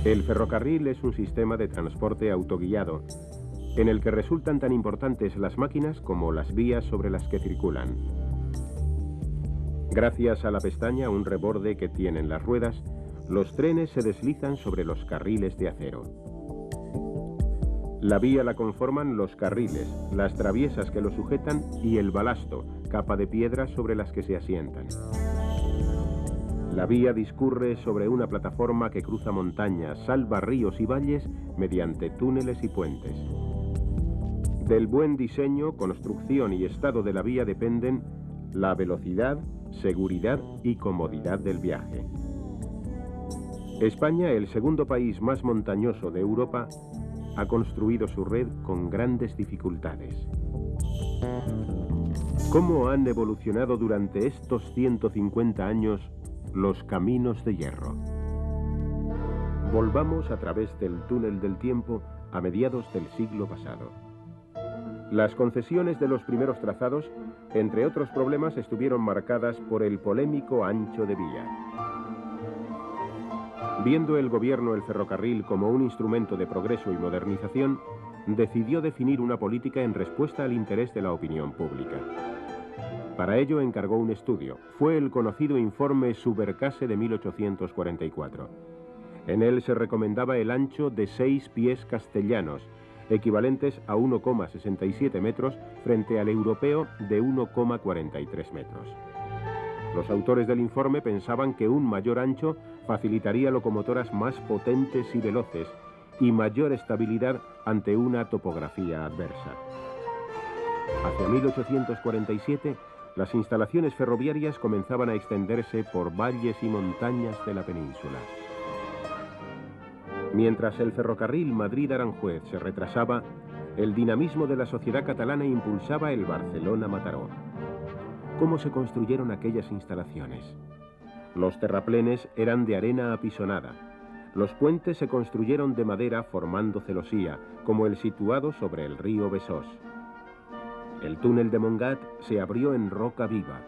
El ferrocarril es un sistema de transporte autoguiado, en el que resultan tan importantes las máquinas como las vías sobre las que circulan. Gracias a la pestaña, un reborde que tienen las ruedas, los trenes se deslizan sobre los carriles de acero. La vía la conforman los carriles, las traviesas que lo sujetan y el balasto, capa de piedra sobre las que se asientan. La vía discurre sobre una plataforma que cruza montañas, salva ríos y valles mediante túneles y puentes. Del buen diseño, construcción y estado de la vía dependen la velocidad, seguridad y comodidad del viaje. España, el segundo país más montañoso de Europa, ha construido su red con grandes dificultades. ¿Cómo han evolucionado durante estos 150 años los caminos de hierro? Volvamos a través del túnel del tiempo a mediados del siglo pasado. Las concesiones de los primeros trazados, entre otros problemas, estuvieron marcadas por el polémico ancho de vía. Viendo el gobierno el ferrocarril como un instrumento de progreso y modernización, decidió definir una política en respuesta al interés de la opinión pública. Para ello encargó un estudio. Fue el conocido informe Subercase de 1844. En él se recomendaba el ancho de 6 pies castellanos, equivalentes a 1,67 metros frente al europeo de 1,43 metros. Los autores del informe pensaban que un mayor ancho facilitaría locomotoras más potentes y veloces y mayor estabilidad ante una topografía adversa. Hacia 1847, las instalaciones ferroviarias comenzaban a extenderse por valles y montañas de la península. Mientras el ferrocarril Madrid-Aranjuez se retrasaba, el dinamismo de la sociedad catalana impulsaba el Barcelona-Mataró. ¿Cómo se construyeron aquellas instalaciones? Los terraplenes eran de arena apisonada. Los puentes se construyeron de madera formando celosía, como el situado sobre el río Besós. El túnel de Montgat se abrió en roca viva.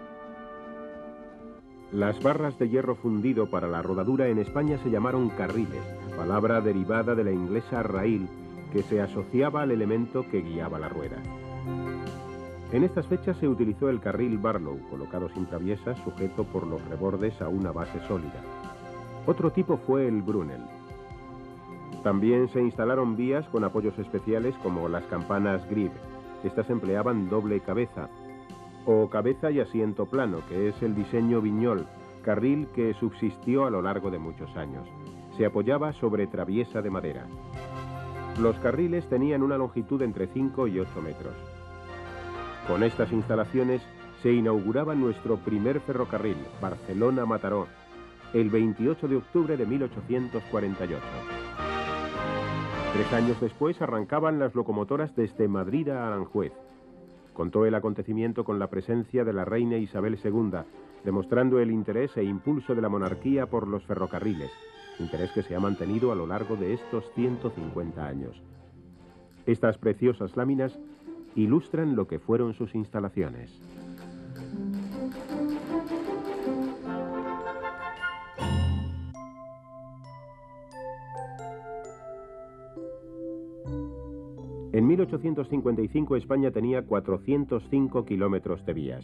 Las barras de hierro fundido para la rodadura en España se llamaron carriles, palabra derivada de la inglesa rail, que se asociaba al elemento que guiaba la rueda. En estas fechas se utilizó el carril Barlow, colocado sin traviesas, sujeto por los rebordes a una base sólida. Otro tipo fue el Brunel. También se instalaron vías con apoyos especiales como las campanas Grieg. Estas empleaban doble cabeza, o cabeza y asiento plano, que es el diseño Viñol, carril que subsistió a lo largo de muchos años. Se apoyaba sobre traviesa de madera. Los carriles tenían una longitud entre 5 y 8 metros. Con estas instalaciones se inauguraba nuestro primer ferrocarril, Barcelona-Mataró, el 28 de octubre de 1848. 3 años después arrancaban las locomotoras desde Madrid a Aranjuez. Contó el acontecimiento con la presencia de la reina Isabel II, demostrando el interés e impulso de la monarquía por los ferrocarriles, interés que se ha mantenido a lo largo de estos 150 años. Estas preciosas láminas ilustran lo que fueron sus instalaciones. En 1855 España tenía 405 kilómetros de vías.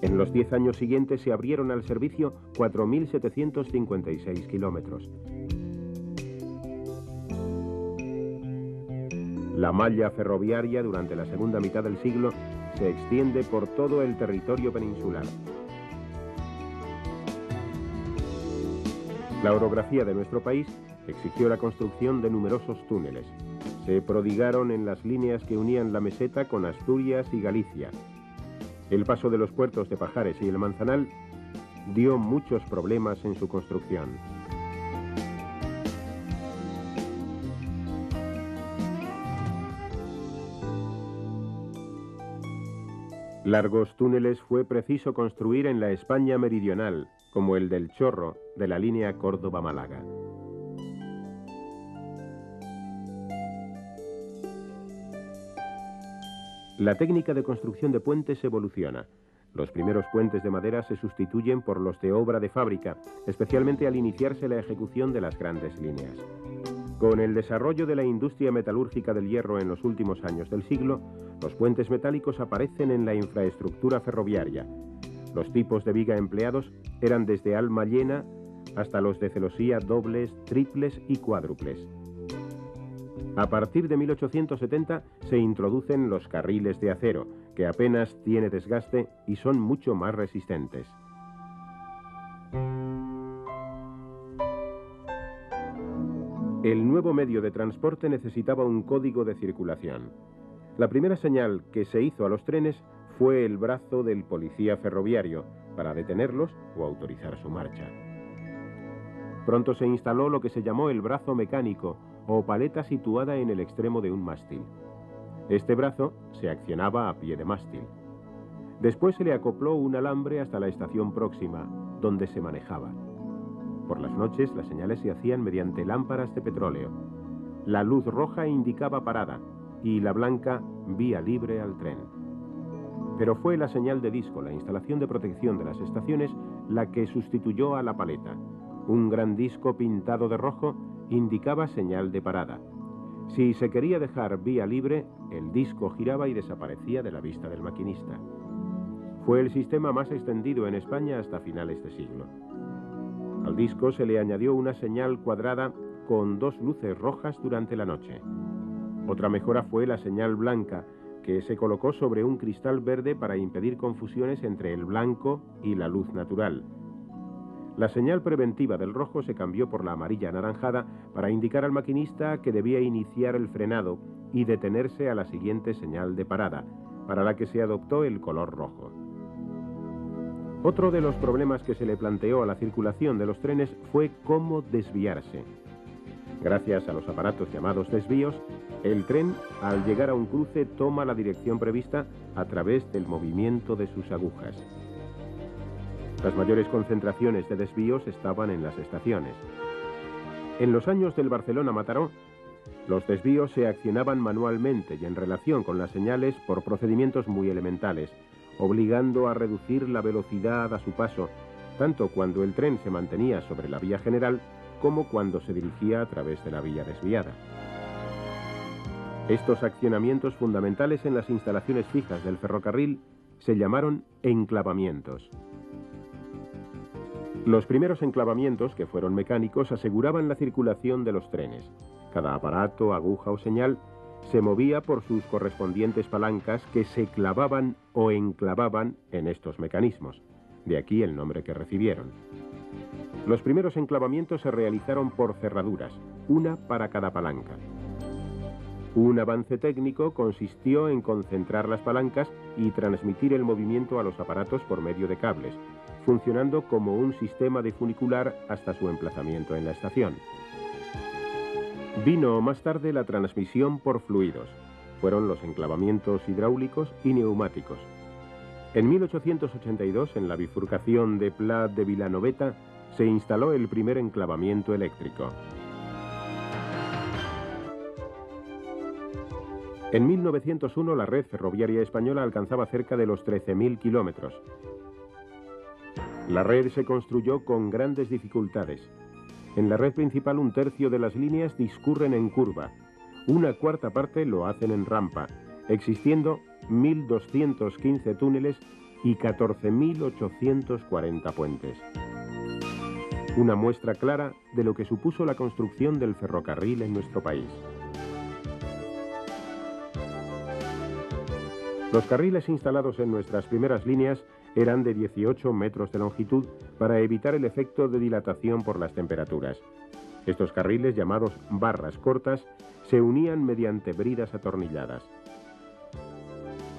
En los 10 años siguientes se abrieron al servicio 4.756 kilómetros. La malla ferroviaria durante la segunda mitad del siglo se extiende por todo el territorio peninsular. La orografía de nuestro país exigió la construcción de numerosos túneles. Se prodigaron en las líneas que unían la meseta con Asturias y Galicia. El paso de los puertos de Pajares y el Manzanal dio muchos problemas en su construcción. Largos túneles fue preciso construir en la España meridional, como el del Chorro de la línea Córdoba-Málaga. La técnica de construcción de puentes evoluciona. Los primeros puentes de madera se sustituyen por los de obra de fábrica, especialmente al iniciarse la ejecución de las grandes líneas. Con el desarrollo de la industria metalúrgica del hierro en los últimos años del siglo, los puentes metálicos aparecen en la infraestructura ferroviaria. Los tipos de viga empleados eran desde alma llena hasta los de celosía dobles, triples y cuádruples. A partir de 1870 se introducen los carriles de acero, que apenas tiene desgaste y son mucho más resistentes. El nuevo medio de transporte necesitaba un código de circulación. La primera señal que se hizo a los trenes fue el brazo del policía ferroviario para detenerlos o autorizar su marcha. Pronto se instaló lo que se llamó el brazo mecánico, o paleta situada en el extremo de un mástil. Este brazo se accionaba a pie de mástil. Después se le acopló un alambre hasta la estación próxima, donde se manejaba. Por las noches las señales se hacían mediante lámparas de petróleo. La luz roja indicaba parada y la blanca vía libre al tren. Pero fue la señal de disco, la instalación de protección de las estaciones, la que sustituyó a la paleta. Un gran disco pintado de rojo indicaba señal de parada. Si se quería dejar vía libre, el disco giraba y desaparecía de la vista del maquinista. Fue el sistema más extendido en España hasta finales de siglo. Al disco se le añadió una señal cuadrada con dos luces rojas durante la noche. Otra mejora fue la señal blanca, que se colocó sobre un cristal verde para impedir confusiones entre el blanco y la luz natural. La señal preventiva del rojo se cambió por la amarilla anaranjada para indicar al maquinista que debía iniciar el frenado y detenerse a la siguiente señal de parada, para la que se adoptó el color rojo. Otro de los problemas que se le planteó a la circulación de los trenes fue cómo desviarse. Gracias a los aparatos llamados desvíos, el tren, al llegar a un cruce, toma la dirección prevista a través del movimiento de sus agujas. Las mayores concentraciones de desvíos estaban en las estaciones. En los años del Barcelona-Mataró, los desvíos se accionaban manualmente y en relación con las señales por procedimientos muy elementales, obligando a reducir la velocidad a su paso, tanto cuando el tren se mantenía sobre la vía general como cuando se dirigía a través de la vía desviada. Estos accionamientos fundamentales en las instalaciones fijas del ferrocarril se llamaron enclavamientos. Los primeros enclavamientos, que fueron mecánicos, aseguraban la circulación de los trenes. Cada aparato, aguja o señal se movía por sus correspondientes palancas que se clavaban o enclavaban en estos mecanismos. De aquí el nombre que recibieron. Los primeros enclavamientos se realizaron por cerraduras, una para cada palanca. Un avance técnico consistió en concentrar las palancas y transmitir el movimiento a los aparatos por medio de cables, funcionando como un sistema de funicular hasta su emplazamiento en la estación. Vino más tarde la transmisión por fluidos. Fueron los enclavamientos hidráulicos y neumáticos. En 1882, en la bifurcación de Pla de Vilanoveta, se instaló el primer enclavamiento eléctrico. En 1901 la red ferroviaria española alcanzaba cerca de los 13.000 kilómetros. La red se construyó con grandes dificultades. En la red principal un tercio de las líneas discurren en curva, una cuarta parte lo hacen en rampa, existiendo 1.215 túneles y 14.840 puentes. Una muestra clara de lo que supuso la construcción del ferrocarril en nuestro país. Los carriles instalados en nuestras primeras líneas eran de 18 metros de longitud para evitar el efecto de dilatación por las temperaturas. Estos carriles, llamados barras cortas, se unían mediante bridas atornilladas.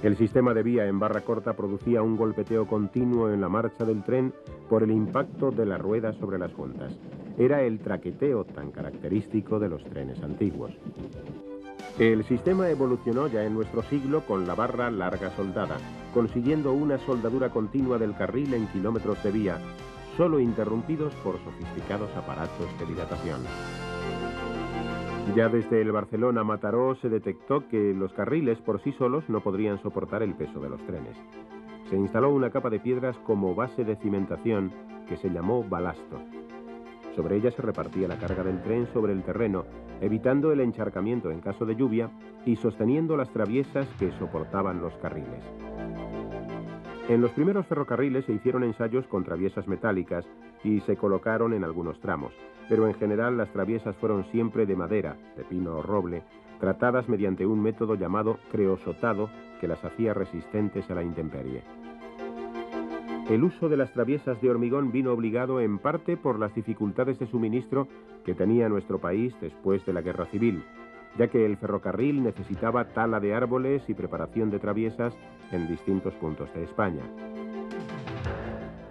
El sistema de vía en barra corta producía un golpeteo continuo en la marcha del tren por el impacto de las ruedas sobre las juntas. Era el traqueteo tan característico de los trenes antiguos. El sistema evolucionó ya en nuestro siglo con la barra larga soldada, consiguiendo una soldadura continua del carril en kilómetros de vía, solo interrumpidos por sofisticados aparatos de dilatación. Ya desde el Barcelona-Mataró se detectó que los carriles por sí solos no podrían soportar el peso de los trenes. Se instaló una capa de piedras como base de cimentación que se llamó balasto. Sobre ella se repartía la carga del tren sobre el terreno, evitando el encharcamiento en caso de lluvia y sosteniendo las traviesas que soportaban los carriles. En los primeros ferrocarriles se hicieron ensayos con traviesas metálicas y se colocaron en algunos tramos, pero en general las traviesas fueron siempre de madera, de pino o roble, tratadas mediante un método llamado creosotado que las hacía resistentes a la intemperie. El uso de las traviesas de hormigón vino obligado en parte por las dificultades de suministro que tenía nuestro país después de la Guerra Civil, ya que el ferrocarril necesitaba tala de árboles y preparación de traviesas en distintos puntos de España.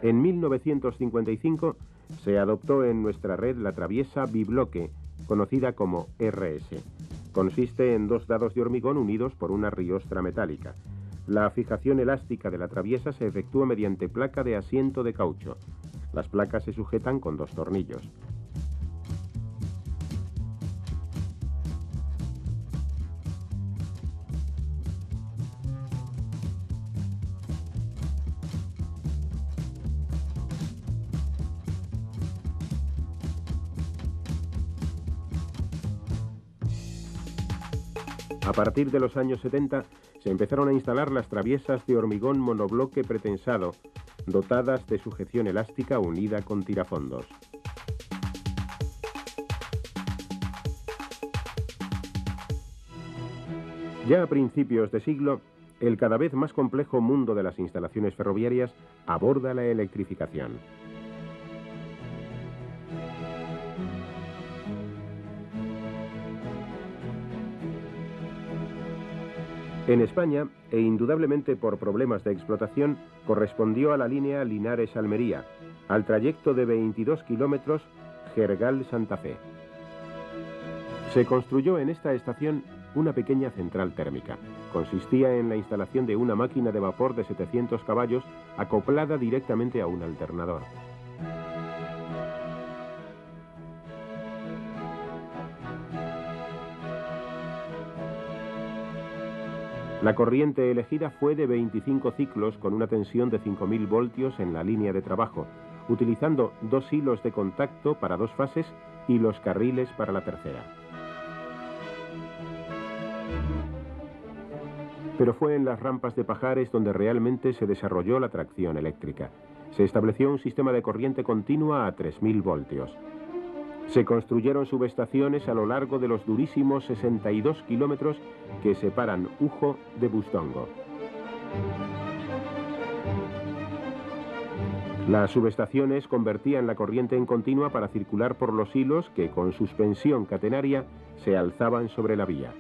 En 1955 se adoptó en nuestra red la traviesa bibloque, conocida como RS. Consiste en dos dados de hormigón unidos por una riostra metálica. La fijación elástica de la traviesa se efectúa mediante placa de asiento de caucho. Las placas se sujetan con dos tornillos. A partir de los años 70 se empezaron a instalar las traviesas de hormigón monobloque pretensado, dotadas de sujeción elástica unida con tirafondos. Ya a principios de siglo, el cada vez más complejo mundo de las instalaciones ferroviarias aborda la electrificación. En España, e indudablemente por problemas de explotación, correspondió a la línea Linares-Almería, al trayecto de 22 kilómetros Jergal-Santa Fe. Se construyó en esta estación una pequeña central térmica. Consistía en la instalación de una máquina de vapor de 700 caballos acoplada directamente a un alternador. La corriente elegida fue de 25 ciclos con una tensión de 5000 voltios en la línea de trabajo, utilizando dos hilos de contacto para dos fases y los carriles para la tercera. Pero fue en las rampas de Pajares donde realmente se desarrolló la tracción eléctrica. Se estableció un sistema de corriente continua a 3000 voltios. Se construyeron subestaciones a lo largo de los durísimos 62 kilómetros que separan Ujo de Bustongo. Las subestaciones convertían la corriente en continua para circular por los hilos que, con suspensión catenaria, se alzaban sobre la vía.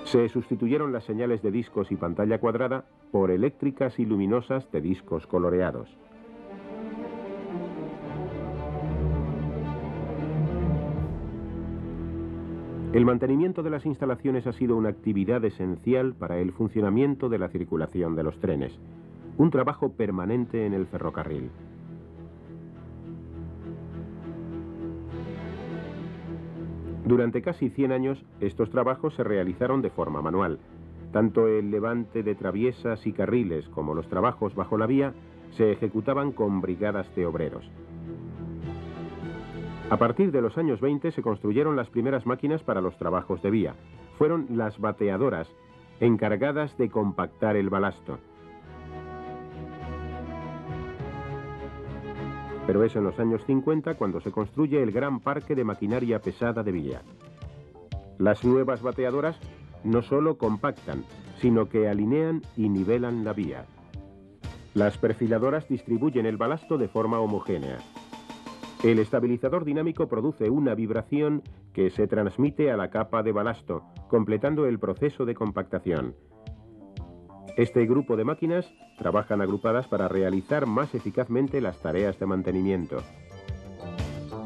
Se sustituyeron las señales de discos y pantalla cuadrada por eléctricas y luminosas de discos coloreados. El mantenimiento de las instalaciones ha sido una actividad esencial para el funcionamiento de la circulación de los trenes, un trabajo permanente en el ferrocarril. Durante casi 100 años, estos trabajos se realizaron de forma manual. Tanto el levante de traviesas y carriles como los trabajos bajo la vía se ejecutaban con brigadas de obreros. A partir de los años 20 se construyeron las primeras máquinas para los trabajos de vía. Fueron las bateadoras, encargadas de compactar el balasto. Pero es en los años 50 cuando se construye el gran parque de maquinaria pesada de vía. Las nuevas bateadoras no solo compactan, sino que alinean y nivelan la vía. Las perfiladoras distribuyen el balasto de forma homogénea. El estabilizador dinámico produce una vibración que se transmite a la capa de balasto, completando el proceso de compactación. Este grupo de máquinas trabajan agrupadas para realizar más eficazmente las tareas de mantenimiento.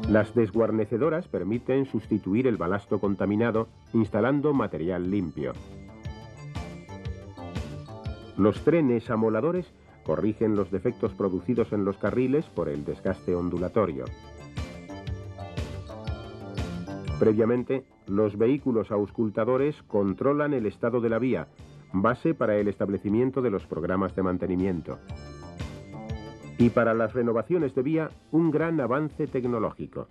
Las desguarnecedoras permiten sustituir el balasto contaminado instalando material limpio. Los trenes amoladores corrigen los defectos producidos en los carriles por el desgaste ondulatorio. Previamente, los vehículos auscultadores controlan el estado de la vía, base para el establecimiento de los programas de mantenimiento. Y para las renovaciones de vía, un gran avance tecnológico: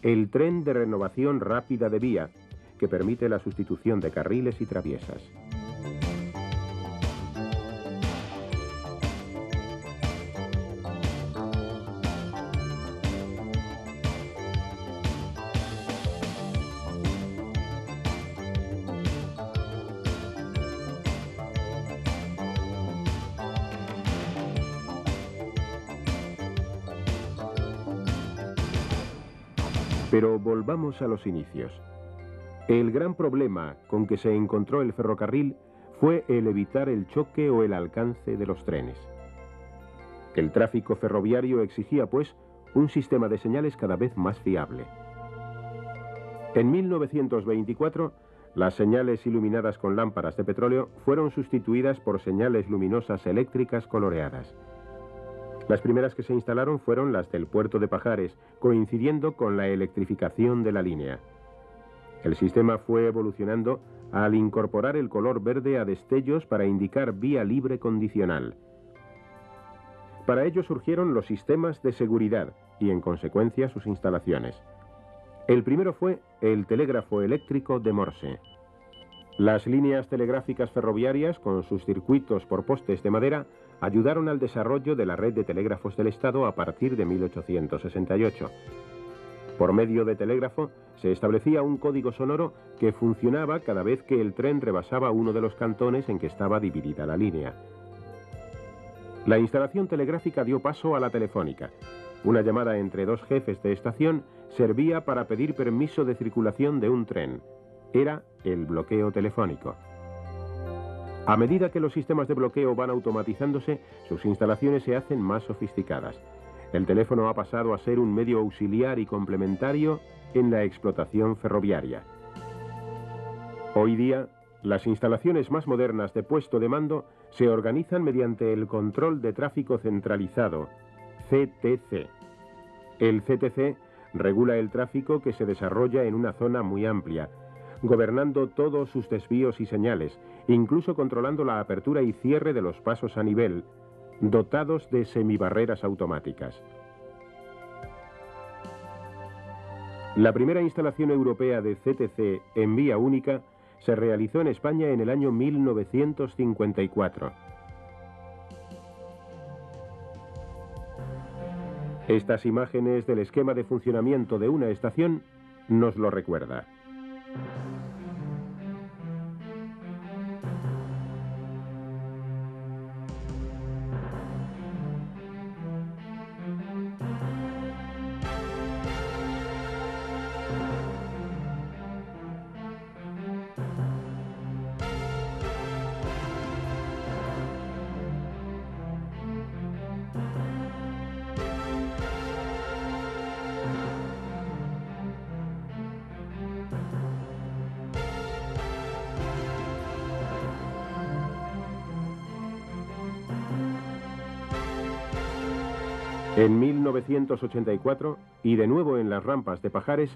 el tren de renovación rápida de vía, que permite la sustitución de carriles y traviesas. Pero volvamos a los inicios. El gran problema con que se encontró el ferrocarril fue el evitar el choque o el alcance de los trenes. El tráfico ferroviario exigía, pues, un sistema de señales cada vez más fiable. En 1924, las señales iluminadas con lámparas de petróleo fueron sustituidas por señales luminosas eléctricas coloreadas. Las primeras que se instalaron fueron las del puerto de Pajares, coincidiendo con la electrificación de la línea. El sistema fue evolucionando al incorporar el color verde a destellos para indicar vía libre condicional. Para ello surgieron los sistemas de seguridad y, en consecuencia, sus instalaciones. El primero fue el telégrafo eléctrico de Morse. Las líneas telegráficas ferroviarias, con sus circuitos por postes de madera, ayudaron al desarrollo de la red de telégrafos del Estado a partir de 1868. Por medio de telégrafo se establecía un código sonoro que funcionaba cada vez que el tren rebasaba uno de los cantones en que estaba dividida la línea. La instalación telegráfica dio paso a la telefónica. Una llamada entre dos jefes de estación servía para pedir permiso de circulación de un tren. Era el bloqueo telefónico. A medida que los sistemas de bloqueo van automatizándose, sus instalaciones se hacen más sofisticadas. El teléfono ha pasado a ser un medio auxiliar y complementario en la explotación ferroviaria. Hoy día, las instalaciones más modernas de puesto de mando se organizan mediante el control de tráfico centralizado, CTC. El CTC regula el tráfico que se desarrolla en una zona muy amplia, gobernando todos sus desvíos y señales, incluso controlando la apertura y cierre de los pasos a nivel, dotados de semibarreras automáticas. La primera instalación europea de CTC en vía única se realizó en España en el año 1954. Estas imágenes del esquema de funcionamiento de una estación nos lo recuerda. En 1984, y de nuevo en las rampas de Pajares,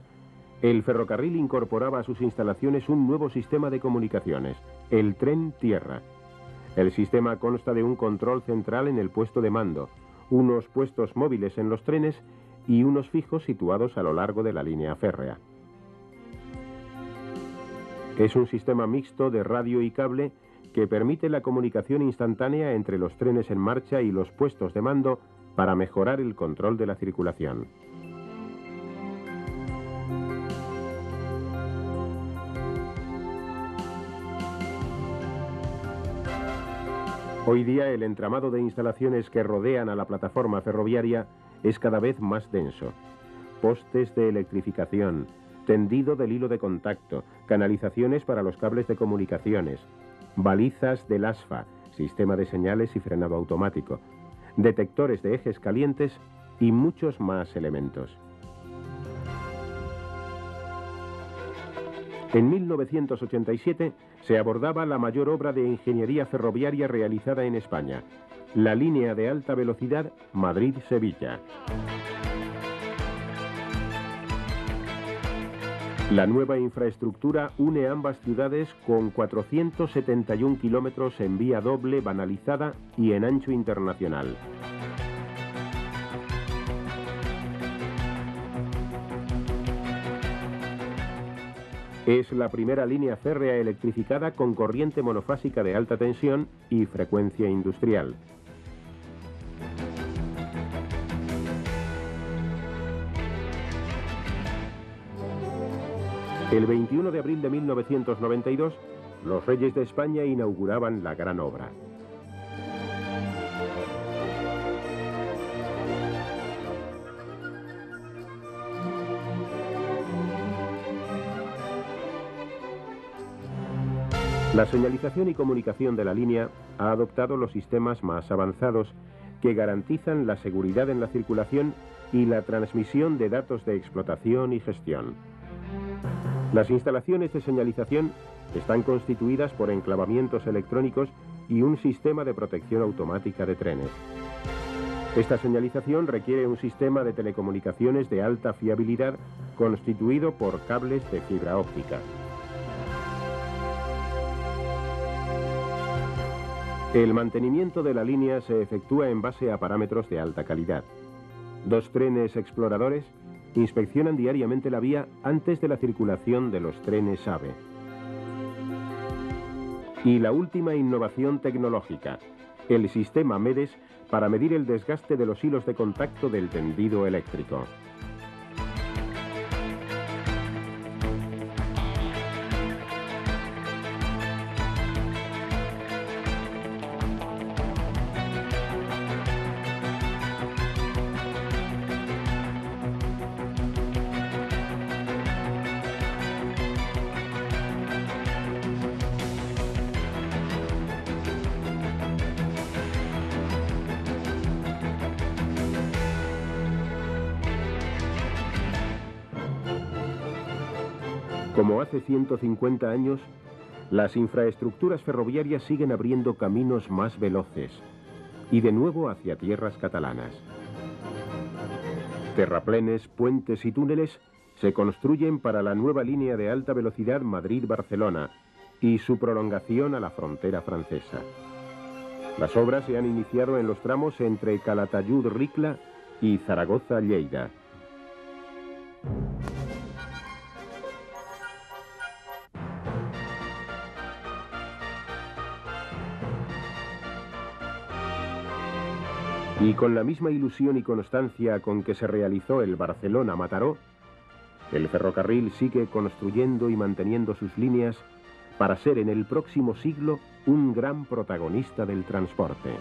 el ferrocarril incorporaba a sus instalaciones un nuevo sistema de comunicaciones, el tren tierra. El sistema consta de un control central en el puesto de mando, unos puestos móviles en los trenes y unos fijos situados a lo largo de la línea férrea. Es un sistema mixto de radio y cable que permite la comunicación instantánea entre los trenes en marcha y los puestos de mando para mejorar el control de la circulación. Hoy día el entramado de instalaciones que rodean a la plataforma ferroviaria es cada vez más denso. postes de electrificación, tendido del hilo de contacto, canalizaciones para los cables de comunicaciones, balizas del ASFA, sistema de señales y frenado automático, detectores de ejes calientes y muchos más elementos. En 1987 se abordaba la mayor obra de ingeniería ferroviaria realizada en España, la línea de alta velocidad Madrid-Sevilla. La nueva infraestructura une ambas ciudades con 471 kilómetros en vía doble banalizada y en ancho internacional. Es la primera línea férrea electrificada con corriente monofásica de alta tensión y frecuencia industrial. El 21 de abril de 1992, los reyes de España inauguraban la gran obra. La señalización y comunicación de la línea ha adoptado los sistemas más avanzados que garantizan la seguridad en la circulación y la transmisión de datos de explotación y gestión. Las instalaciones de señalización están constituidas por enclavamientos electrónicos y un sistema de protección automática de trenes. Esta señalización requiere un sistema de telecomunicaciones de alta fiabilidad constituido por cables de fibra óptica. El mantenimiento de la línea se efectúa en base a parámetros de alta calidad. 2 trenes exploradores inspeccionan diariamente la vía antes de la circulación de los trenes AVE. Y la última innovación tecnológica, el sistema MEDES para medir el desgaste de los hilos de contacto del tendido eléctrico. Como hace 150 años, las infraestructuras ferroviarias siguen abriendo caminos más veloces y de nuevo hacia tierras catalanas. Terraplenes, puentes y túneles se construyen para la nueva línea de alta velocidad Madrid-Barcelona y su prolongación a la frontera francesa. Las obras se han iniciado en los tramos entre Calatayud-Ricla y Zaragoza-Lleida. Y con la misma ilusión y constancia con que se realizó el Barcelona-Mataró, el ferrocarril sigue construyendo y manteniendo sus líneas para ser en el próximo siglo un gran protagonista del transporte.